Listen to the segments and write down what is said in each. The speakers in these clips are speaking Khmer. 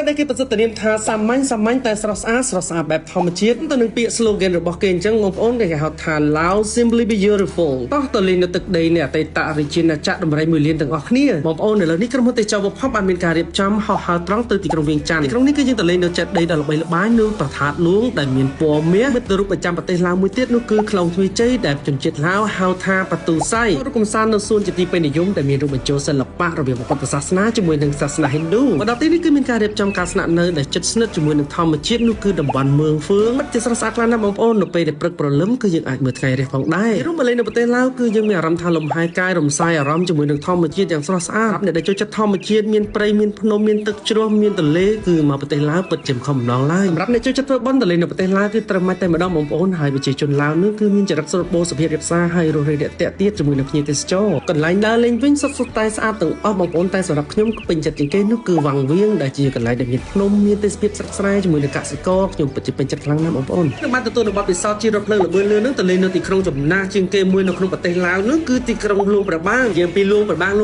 ได้គេប្រសិទ្ធនាមថាសាមញ្ញតែស្រស់ស្អាតបែបធម្មជាតិទៅនឹងពាក្យ slogan របស់គេអញ្ចឹងបងប្អូនគេហៅថា Loud Simply Beautiful តោះទៅលេងនៅទឹកដីនៃអតីតរាជាណាចក្រដំរី1លានទាំងអស់គ្នាបងប្អូនឥឡូវនេះក្រុមហ៊ុនទេចវផបបានមានការរៀបចំហោះហើរត្រង់ទៅទីក្រុងវៀងច័ន្ទទីក្រុងនេះគឺយើងទៅលេងនៅចេតិយដ៏ល្បីល្បាញនៅប្រាសាទលួងដែលមានពណ៌មាសមិត្តរូបប្រចាំប្រទេសឡាវមួយទៀតនោះគឺខ្លងទ្វារជ័យដែលជនជាតិឡាវហៅថាបទូសៃរូបកំសាន្តនៅសួនជាទីពេញនិយមដែលមានរូបបញ្ចូលសិល្បៈរវាងពុទ្ធសាសនាជាមួយនឹងសាសនាហិណ្ឌូមកដល់ទីនេះគឺមានការរៀបចំការស្នាក់នៅដែលជិតស្និទ្ធជាមួយនឹងធម្មជាតិនោះគឺតំបន់មឿងហ្វឿងពិតជាស្រស់ស្អាតខ្លាំងណាស់បងប្អូននៅពេលដែលព្រឹកព្រលឹមគឺយើងអាចមើលថ្ងៃរះផងដែររួមមកលេងនៅប្រទេសឡាវគឺយើងមានអារម្មណ៍ថាលំហែកាយរំសាយអារម្មណ៍ជាមួយនឹងធម្មជាតិយ៉ាងស្រស់ស្អាតអ្នកដែលចូលចិត្តធម្មជាតិមានព្រៃមានភ្នំមានទឹកជ្រោះមានទន្លេគឺមកប្រទេសឡាវពិតជាមិនខំម្ដងឡើយសម្រាប់អ្នកចូលចិត្តធ្វើបុណ្យទៅលេងនៅប្រទេសឡាវគឺត្រឹមតែម្ដងបងប្អូនហើយប្រជាជនឡាវនោះគឺមានចរិតស្រស់បូរសុភាពរាបសារហើយរស់រាយរាក់ទាក់ទៀតជាមួយនឹងភ្ញៀវទេសចរកន្លែងដើរលេងវិញសុទ្ធតែស្អាតទាំងអស់បងប្អូនតែសម្រាប់ខ្ញុំពេញចិត្តជាងគេនោះគឺវាំងវៀងដែលជាកន្លែងដែលមានភ្នំមានទេសភាពស្រស់ស្រាយជាមួយនឹងកសិករខ្ញុំពិតជាពេញចិត្តខ្លាំងណាស់បងប្អូនខ្ញុំបានទទួលនៅបទពិសោធន៍ជិះរថភ្លើងល្បឿនលឿននឹងទៅលេងនៅទីក្រុងចំណាស់ជាងគេមួយនៅក្នុងប្រទេសឡាវនោះគឺទីក្រុងលួងប្របាងយើងពីលួងប្របាងប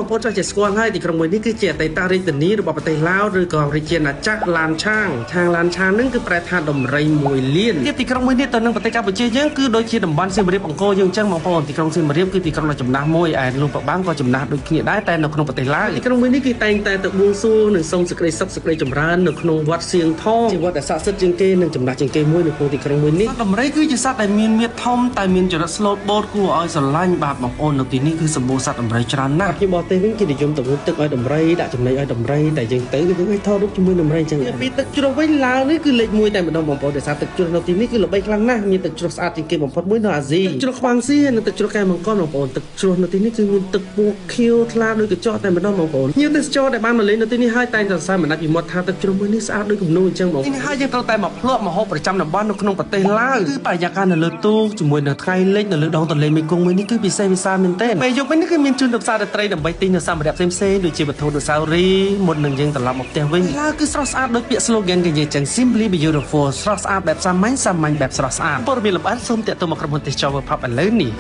ងប្អូនចង់ចេះស្គាល់ហើយទីក្រុងមួយនេះគឺជាអតីតរាជធានីរបស់ប្រទេសឡាវឬក៏រាជាណាចក្រឡានឆាងឡានឆាងនឹងគឺប្រែថាដំរី1លានទីក្រុងមួយនេះទៅនឹងប្រទេសកម្ពុជាយើងគឺដូចជាតំបន់សៀមរាបអង្គរយើងអញ្ចឹងបងប្អូនទីក្រុងសៀមរាបគឺទីក្រុងដ៏ចំណាស់មួយឯលួងប្របាងក៏ចំណាស់ដូចគ្នាដែរតែនៅក្នុងប្រទេសឡាវទីក្រុងមួយនេះគឺតែងតែទៅបួងសួងនិងសូមសេចក្តីសុខសេចក្តីចម្រើននៅក្នុងវត្តសៀងថងជាវត្តដែលស័ក្តិសិទ្ធិជាងគេនិងចំណាស់ជាងគេមួយនៅក្នុងទីក្រុងមួយនេះដំរីគឺជាសត្វដែលមានមាឌធំតែមានចរិតស្លូតបូតគួរឲ្យស្រឡាញ់បាទបងប្អូននៅទីនេះគឺសម្បូរសត្វដំរីច្រើនណាស់ខ្ញុំបរទេសវិញគេនិយមទៅងូតទឹកឲ្យដំរីដាក់ចំណីឲ្យដំរីតែយើងទៅគឺយើងឲ្យថតរូបជាមួយដំរីអញ្ចឹងពីទឹកជ្រោះវិញឡាវនេះគឺលេខ1តែម្ដងបងប្អូនដោយសារទឹកជ្រោះនៅទីនេះគឺល្បីខ្លាំងណាស់មានទឹកជ្រោះស្អាតជាងគេបំផុតមួយនៅអាស៊ីទឹកជ្រោះខ្វាងស៊ីនិងទឹកជ្រោះកែមង្គលបងប្អូនទឹកជ្រោះនៅទីនេះគឺមានទឹកពណ៌ខៀវថ្លាដូចកញ្ចក់តែម្ដងបងប្អូនភ្ញៀវទេសចរដែលបានមកលេងនៅទីនេះហើយតែងតែសរសើរមិនដាច់ពីមាត់ថាទឹកជ្រោះមួយនេះស្អាតដូចគំនូរអញ្ចឹងបងទីនេះហើយយើងត្រូវតែមកភ្លក់មកហូបប្រចាំតំបន់នៅក្នុងប្រទេសឡាវគឺបរិយាកាសនៅលើទូកជាមួយនឹងថ្ងៃលិចនៅលើដងទន្លេមេគង្គមួយនេះគឺពិសេសវិសាលមែនទែនពេលយប់វិញនេះគឺមានជួនទៅផ្សាររាត្រីដើម្បីទិញនៅសម្ភារៈផ្សេងៗដូចជាវត្ថុអនុស្សាវរីយ៍មុននឹងយើងត្រឡប់មកផ្ទះវិញឡាវគឺស្រស់ស្អាតដូចពាក្យ slogan គេនិយាយចឹង Simply Beautiful ស្រស់ស្អាតបែបសាមញ្ញបែបស្រស់ស្អាតព័ត៌មានលម្អិតសូមទាក់ទងមកក្រុមហ៊ុនទេសចរ World Pub ឥឡូវនេះ